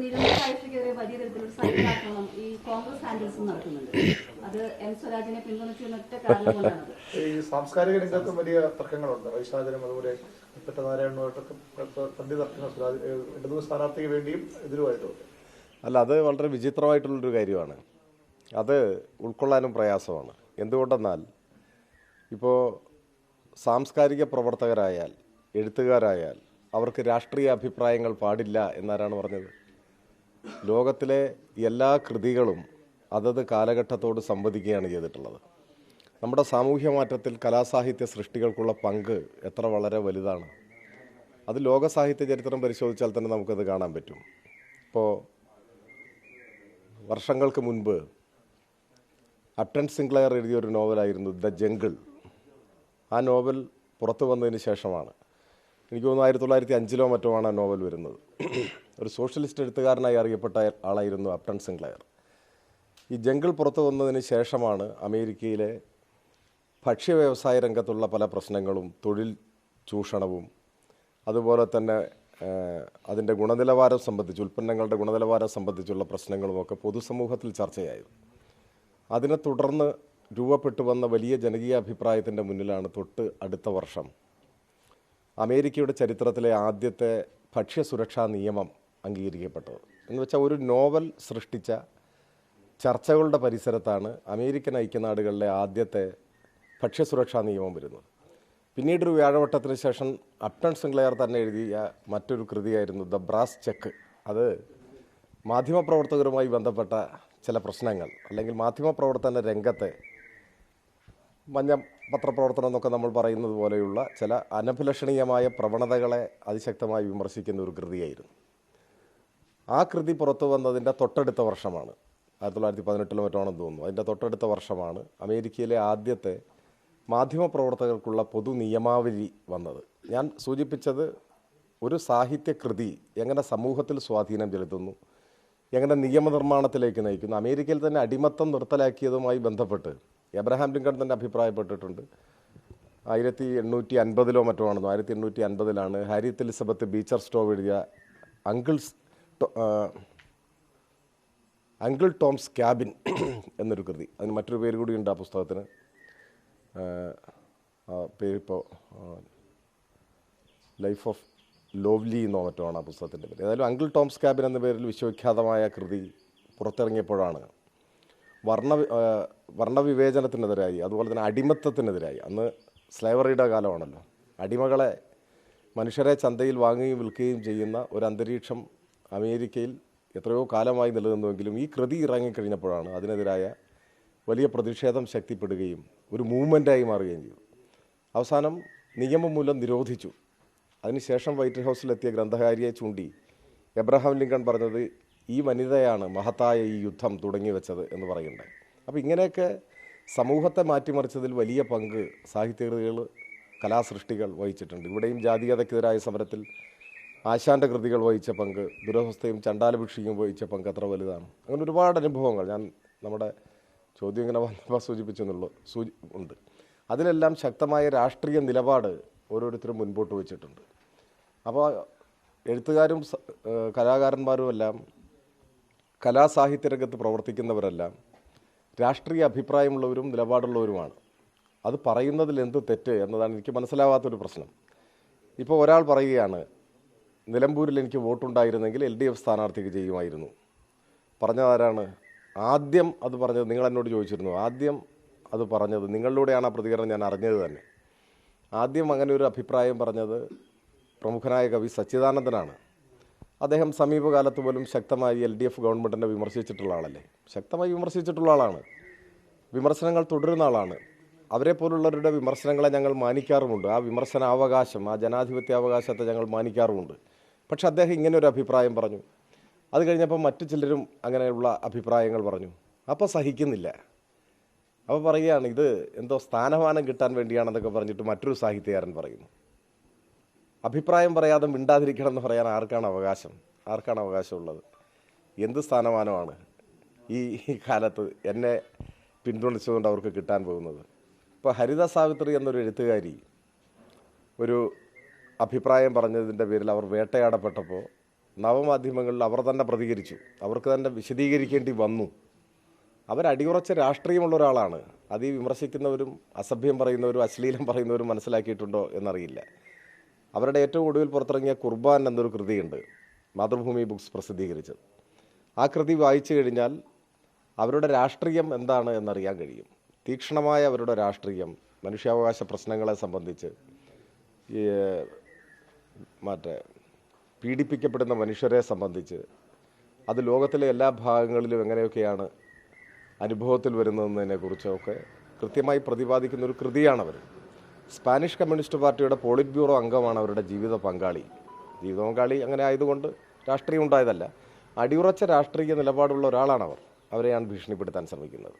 നിരന്തരാഴ്ചയ്ക്കെതിരെ വലിയ തരത്തിലൊരു സൈബർ ആക്രമണം ഈ കോൺഗ്രസ് ഹാൻഡിൽസ് നടത്തുന്നുണ്ട്. അത് എം സ്വരാജിനെ പിന്തുണച്ചുന്ന ഒറ്റ കാരണം കൊണ്ടാണ്. ഈ സാംസ്കാരിക രംഗത്തും വലിയ തർക്കങ്ങളുണ്ട്. വൈശാഖനും അതുപോലെ നാരായണനുമായിട്ടൊക്കെ തന്തി തർക്കങ്ങൾ ഇടതു സ്ഥാനാർത്ഥിക്ക് വേണ്ടിയും എതിരുമായിട്ടുണ്ട്. അല്ല, അത് വളരെ വിചിത്രമായിട്ടുള്ളൊരു കാര്യമാണ്. അത് ഉൾക്കൊള്ളാനും പ്രയാസമാണ്. എന്തുകൊണ്ടെന്നാൽ ഇപ്പോൾ സാംസ്കാരിക പ്രവർത്തകരായാൽ, എഴുത്തുകാരായാൽ അവർക്ക് രാഷ്ട്രീയ അഭിപ്രായങ്ങൾ പാടില്ല എന്നാരാണ് പറഞ്ഞത്? ലോകത്തിലെ എല്ലാ കൃതികളും അതത് കാലഘട്ടത്തോട് സംവദിക്കുകയാണ് ചെയ്തിട്ടുള്ളത്. നമ്മുടെ സാമൂഹ്യ മാറ്റത്തിൽ കലാസാഹിത്യ സൃഷ്ടികൾക്കുള്ള പങ്ക് എത്ര വളരെ വലുതാണ്. അത് ലോക സാഹിത്യ ചരിത്രം പരിശോധിച്ചാൽ തന്നെ നമുക്കത് കാണാൻ പറ്റും. ഇപ്പോൾ വർഷങ്ങൾക്ക് മുൻപ് അപ്ടൺ സിൻക്ലെയർ എഴുതിയൊരു നോവലായിരുന്നു ദ ജംഗിൾ. ആ നോവൽ പുറത്തു വന്നതിന് ശേഷമാണ്, എനിക്ക് തോന്നുന്നു 1905 മറ്റോ ആണ് ആ നോവൽ വരുന്നത്. ഒരു സോഷ്യലിസ്റ്റ് എഴുത്തുകാരനായി അറിയപ്പെട്ട ആളായിരുന്നു അപ്ടൺ സിൻക്ലെയർ. ഈ ജംഗിൾ പുറത്തു വന്നതിന് ശേഷമാണ് അമേരിക്കയിലെ ഭക്ഷ്യ വ്യവസായ രംഗത്തുള്ള പല പ്രശ്നങ്ങളും, തൊഴിൽ ചൂഷണവും, അതുപോലെ തന്നെ അതിൻ്റെ ഗുണനിലവാരം സംബന്ധിച്ച്, ഉൽപ്പന്നങ്ങളുടെ ഗുണനിലവാരം സംബന്ധിച്ചുള്ള പ്രശ്നങ്ങളുമൊക്കെ പൊതുസമൂഹത്തിൽ ചർച്ചയായത്. അതിനെ തുടർന്ന് രൂപപ്പെട്ടു വന്ന വലിയ ജനകീയ അഭിപ്രായത്തിൻ്റെ മുന്നിലാണ് തൊട്ട് അടുത്ത വർഷം അമേരിക്കയുടെ ചരിത്രത്തിലെ ആദ്യത്തെ ഭക്ഷ്യസുരക്ഷാ നിയമം അംഗീകരിക്കപ്പെട്ടത്. എന്ന് വെച്ചാൽ ഒരു നോവൽ സൃഷ്ടിച്ച ചർച്ചകളുടെ പരിസരത്താണ് അമേരിക്കൻ ഐക്യനാടുകളിലെ ആദ്യത്തെ ഭക്ഷ്യസുരക്ഷാ നിയമം വരുന്നത്. പിന്നീടൊരു വ്യാഴവട്ടത്തിന് ശേഷം അപ്ടൺ സിൻക്ലെയർ തന്നെ എഴുതിയ മറ്റൊരു കൃതിയായിരുന്നു ദ ബ്രാസ് ചെക്ക്. അത് മാധ്യമപ്രവർത്തകരുമായി ബന്ധപ്പെട്ട ചില പ്രശ്നങ്ങൾ, അല്ലെങ്കിൽ മാധ്യമപ്രവർത്തന രംഗത്തെ മഞ്ഞ പത്രപ്രവർത്തനം എന്നൊക്കെ നമ്മൾ പറയുന്നത് പോലെയുള്ള ചില അനഭിലഷണീയമായ പ്രവണതകളെ അതിശക്തമായി വിമർശിക്കുന്ന ഒരു കൃതിയായിരുന്നു. ആ കൃതി പുറത്തു വന്നതിൻ്റെ തൊട്ടടുത്ത വർഷമാണ്, 1918 മറ്റാണെന്ന് തോന്നുന്നു, അതിൻ്റെ തൊട്ടടുത്ത വർഷമാണ് അമേരിക്കയിലെ ആദ്യത്തെ മാധ്യമപ്രവർത്തകർക്കുള്ള പൊതു നിയമാവലി വന്നത്. ഞാൻ സൂചിപ്പിച്ചത് ഒരു സാഹിത്യകൃതി എങ്ങനെ സമൂഹത്തിൽ സ്വാധീനം ചെലുത്തുന്നു, എങ്ങനെ നിയമനിർമ്മാണത്തിലേക്ക് നയിക്കുന്നു. അമേരിക്കയിൽ തന്നെ അടിമത്തം നിർത്തലാക്കിയതുമായി ബന്ധപ്പെട്ട് എബ്രഹാം ലിങ്കൺ തന്നെ അഭിപ്രായപ്പെട്ടിട്ടുണ്ട്. 1850 മറ്റോ ആണെന്നോ, 1850 ഹാരിയറ്റ് എലിസബത്ത് ബീച്ചർ സ്റ്റോവ് എഴുതിയ അങ്കിൾ ടോംസ് ക്യാബിൻ എന്നൊരു കൃതി. അതിന് മറ്റൊരു പേര് കൂടിയുണ്ട് ആ പുസ്തകത്തിന്. പേരിപ്പോൾ ലൈഫ് ഓഫ് ലോവ്ലി എന്നോ മറ്റോ ആണ് ആ പുസ്തകത്തിൻ്റെ പേര്. ഏതായാലും അങ്കിൾ ടോംസ് ക്യാബിൻ എന്ന പേരിൽ വിശ്വവിഖ്യാതമായ കൃതി പുറത്തിറങ്ങിയപ്പോഴാണ് വർണ്ണവിവേചനത്തിനെതിരായി, അതുപോലെ തന്നെ അടിമത്തത്തിനെതിരായി, അന്ന് സ്ലേവറിയുടെ കാലമാണല്ലോ, അടിമകളെ മനുഷ്യരെ ചന്തയിൽ വാങ്ങുകയും വിൽക്കുകയും ചെയ്യുന്ന ഒരു അന്തരീക്ഷം അമേരിക്കയിൽ എത്രയോ കാലമായി നിലനിന്നുവെങ്കിലും ഈ കൃതി ഇറങ്ങിക്കഴിഞ്ഞപ്പോഴാണ് അതിനെതിരായ വലിയ പ്രതിഷേധം ശക്തിപ്പെടുകയും ഒരു മൂവ്മെൻറ്റായി മാറുകയും ചെയ്തു. അവസാനം നിയമം മൂലം നിരോധിച്ചു. അതിനുശേഷം വൈറ്റ് ഹൗസിലെത്തിയ ഗ്രന്ഥകാരിയെ ചൂണ്ടി എബ്രഹാം ലിങ്കൺ പറഞ്ഞത് ഈ വനിതയാണ് മഹത്തായ ഈ യുദ്ധം തുടങ്ങി വെച്ചത് എന്ന് പറയുന്നുണ്ട്. അപ്പോൾ ഇങ്ങനെയൊക്കെ സമൂഹത്തെ മാറ്റിമറിച്ചതിൽ വലിയ പങ്ക് സാഹിത്യകൃതികൾ, കലാസൃഷ്ടികൾ വഹിച്ചിട്ടുണ്ട്. ഇവിടെയും ജാതീയതയ്ക്കെതിരായ സമരത്തിൽ ആശാൻ്റെ കൃതികൾ വഹിച്ച പങ്ക്, ദുരവസ്ഥയും ചണ്ടാലഭിക്ഷിയും വഹിച്ച പങ്ക് എത്ര വലുതാണ്. അങ്ങനെ ഒരുപാട് അനുഭവങ്ങൾ ഞാൻ നമ്മുടെ ചോദ്യം ഇങ്ങനെ വന്നപ്പോൾ സൂചിപ്പിച്ചെന്നുള്ളൂ ഉണ്ട്. അതിലെല്ലാം ശക്തമായ രാഷ്ട്രീയ നിലപാട് ഓരോരുത്തരും മുൻപോട്ട് വെച്ചിട്ടുണ്ട്. അപ്പോൾ എഴുത്തുകാരും കലാകാരന്മാരും എല്ലാം, കലാസാഹിത്യ രംഗത്ത് പ്രവർത്തിക്കുന്നവരെല്ലാം രാഷ്ട്രീയ അഭിപ്രായമുള്ളവരും നിലപാടുള്ളവരുമാണ്. അത് പറയുന്നതിൽ എന്ത് തെറ്റ് എന്നതാണ് എനിക്ക് മനസ്സിലാവാത്തൊരു പ്രശ്നം. ഇപ്പോൾ ഒരാൾ പറയുകയാണ്, നിലമ്പൂരിൽ എനിക്ക് വോട്ടുണ്ടായിരുന്നെങ്കിൽ LDF സ്ഥാനാർത്ഥിക്ക് ചെയ്യുമായിരുന്നു. പറഞ്ഞതാരാണ്? ആദ്യം അത് പറഞ്ഞത് നിങ്ങൾ എന്നോട് ചോദിച്ചിരുന്നു. ആദ്യം അത് പറഞ്ഞത് നിങ്ങളിലൂടെയാണ് ആ പ്രതികരണം ഞാൻ അറിഞ്ഞത് തന്നെ. ആദ്യം അങ്ങനെ ഒരു അഭിപ്രായം പറഞ്ഞത് പ്രമുഖനായ കവി സച്ചിദാനന്ദനാണ്. അദ്ദേഹം സമീപകാലത്ത് പോലും ശക്തമായി LDF ഗവൺമെൻറ്റിനെ വിമർശിച്ചിട്ടുള്ള ആളല്ലേ, ശക്തമായി വിമർശിച്ചിട്ടുള്ള ആളാണ്, വിമർശനങ്ങൾ തുടരുന്ന ആളാണ്. അവരെ പോലുള്ളവരുടെ വിമർശനങ്ങളെ ഞങ്ങൾ മാനിക്കാറുമുണ്ട്. ആ വിമർശനാവകാശം, ആ ജനാധിപത്യാവകാശത്തെ ഞങ്ങൾ മാനിക്കാറുമുണ്ട്. പക്ഷെ അദ്ദേഹം ഇങ്ങനെ ഒരു അഭിപ്രായം പറഞ്ഞു. അത് കഴിഞ്ഞപ്പോൾ മറ്റു ചിലരും അങ്ങനെയുള്ള അഭിപ്രായങ്ങൾ പറഞ്ഞു. അപ്പോൾ സഹിക്കുന്നില്ല. അപ്പോൾ പറയുകയാണ് ഇത് എന്തോ സ്ഥാനമാനം കിട്ടാൻ വേണ്ടിയാണെന്നൊക്കെ പറഞ്ഞിട്ട് മറ്റൊരു സാഹിത്യകാരൻ പറയുന്നു. അഭിപ്രായം പറയാതെ മിണ്ടാതിരിക്കണം എന്ന് പറയാൻ ആർക്കാണ് അവകാശം? ആർക്കാണ് അവകാശമുള്ളത്? എന്ത് സ്ഥാനമാനമാണ് ഈ കാലത്ത് എന്നെ പിന്തുണച്ചുകൊണ്ട് അവർക്ക് കിട്ടാൻ പോകുന്നത്? ഇപ്പോൾ ഹരിത സാവിത്രി എന്നൊരു എഴുത്തുകാരി ഒരു അഭിപ്രായം പറഞ്ഞതിൻ്റെ പേരിൽ അവർ വേട്ടയാടപ്പെട്ടപ്പോൾ നവമാധ്യമങ്ങളിൽ അവർ തന്നെ പ്രതികരിച്ചു, അവർക്ക് തന്നെ വിശദീകരിക്കേണ്ടി വന്നു. അവരടിയുറച്ച രാഷ്ട്രീയമുള്ള ഒരാളാണ്. അത് ഈ വിമർശിക്കുന്നവരും അസഭ്യം പറയുന്നവരും അശ്ലീലം പറയുന്നവരും മനസ്സിലാക്കിയിട്ടുണ്ടോ എന്നറിയില്ല. അവരുടെ ഏറ്റവും ഒടുവിൽ പുറത്തിറങ്ങിയ കുർബാൻ എന്നൊരു കൃതിയുണ്ട്, മാതൃഭൂമി ബുക്സ് പ്രസിദ്ധീകരിച്ചത്. ആ കൃതി വായിച്ചു കഴിഞ്ഞാൽ അവരുടെ രാഷ്ട്രീയം എന്താണ് എന്നറിയാൻ കഴിയും. തീക്ഷ്ണമായ അവരുടെ രാഷ്ട്രീയം മനുഷ്യാവകാശ പ്രശ്നങ്ങളെ സംബന്ധിച്ച്, പീഡിപ്പിക്കപ്പെടുന്ന മനുഷ്യരെ സംബന്ധിച്ച്, അത് ലോകത്തിലെ എല്ലാ ഭാഗങ്ങളിലും എങ്ങനെയൊക്കെയാണ് അനുഭവത്തിൽ വരുന്നതിനെക്കുറിച്ചൊക്കെ കൃത്യമായി പ്രതിപാദിക്കുന്ന ഒരു കൃതിയാണവർ. സ്പാനിഷ് കമ്മ്യൂണിസ്റ്റ് പാർട്ടിയുടെ പോളിറ്റ് ബ്യൂറോ അംഗമാണ് അവരുടെ ജീവിത പങ്കാളി. അങ്ങനെ ആയതുകൊണ്ട് രാഷ്ട്രീയം ഉണ്ടായതല്ല, അടിയുറച്ച രാഷ്ട്രീയ നിലപാടുള്ള ഒരാളാണവർ. അവരെയാണ് ഭീഷണിപ്പെടുത്താൻ ശ്രമിക്കുന്നത്.